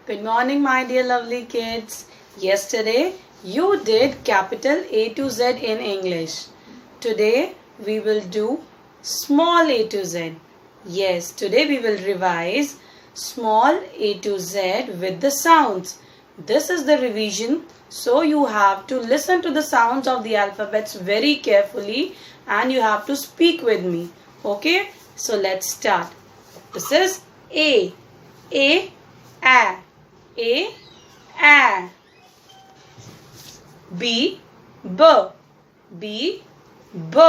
Good morning, my dear lovely kids. Yesterday, you did capital A to Z in English. Today, we will do small a to Z. Yes, today we will revise small a to Z with the sounds. This is the revision, so you have to listen to the sounds of the alphabets very carefully and you have to speak with me. Okay, so let's start. This is A, A, A, A. B, B, B, B.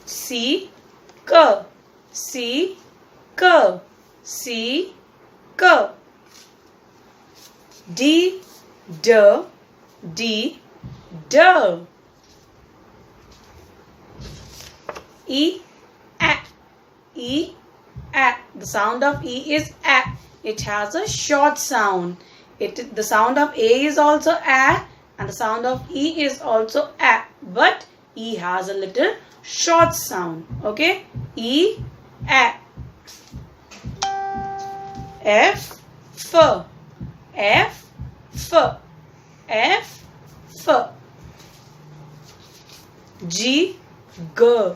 C, K, C, K, C, K. D, D, D, D. E, A, E, A. The sound of E is A. It has a short sound. The sound of A is also A and the sound of E is also A. But E has a little short sound. Okay? E, A. F, F, F, F, F, F. G, G,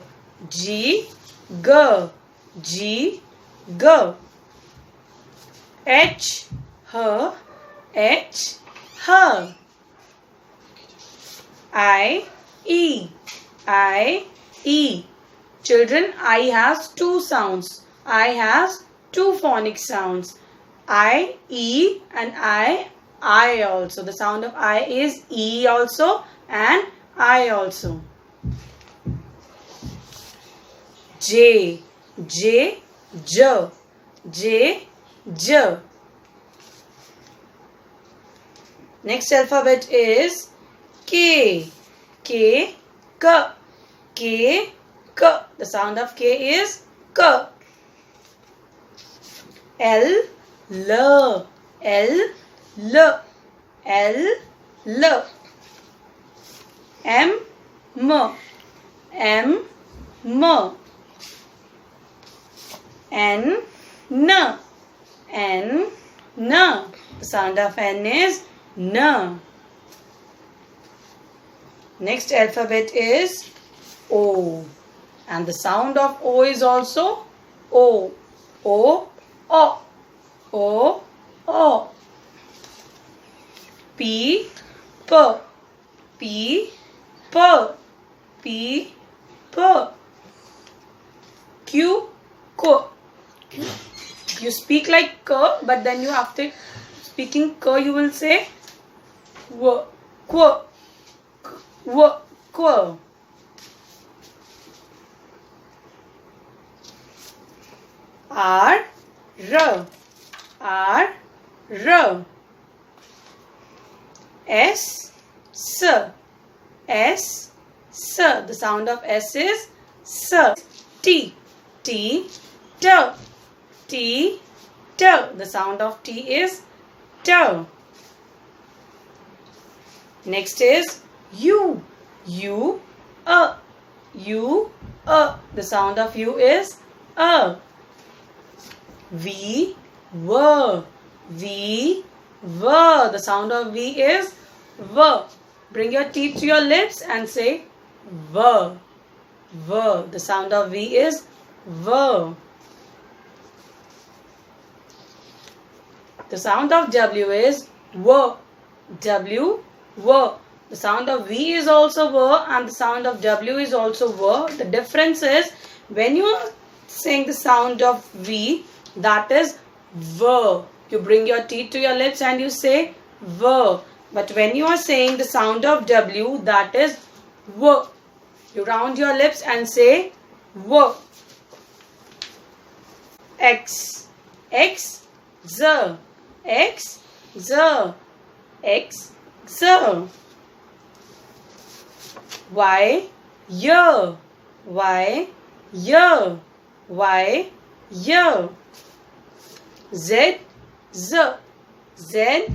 G, G, G, G. H, H, H, H. I, E, I, E. Children, I has two sounds. I has two phonic sounds. I, E and I also. The sound of I is E also and I also. J, J, J, J, J. Next alphabet is K, K, K, K, K. The sound of K is K. L, L, L, L, L, L. M, M, M, M. N, N, N, N. The sound of N is N. Next alphabet is O. And the sound of O is also O. O, O. O, O. P, P. P, P. P, P. Q, Q. You speak like K, but then you after speaking K, you will say W, Q, W, Q. R, R, R, R. S, S, S, S. The sound of S is S. T, T, T, T, T. The sound of T is T. Next is U, U, U, The sound of U is A. V, V, V, V. The sound of V is V. Bring your teeth to your lips and say V, V. The sound of V is V. The sound of W is W, W, W. The sound of V is also W and the sound of W is also W. The difference is when you are saying the sound of V, that is V. You bring your teeth to your lips and you say V. But when you are saying the sound of W, that is W. You round your lips and say W. X, X, Z, X, Z, X, Z. Y, Y, Y, Y, Y, Y. Z, Z, Z,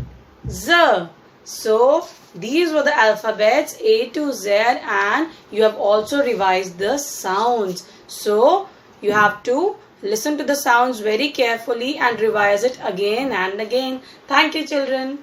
Z. So these were the alphabets A to Z and you have also revised the sounds. So you have to Listen to the sounds very carefully and revise it again and again. Thank you, children.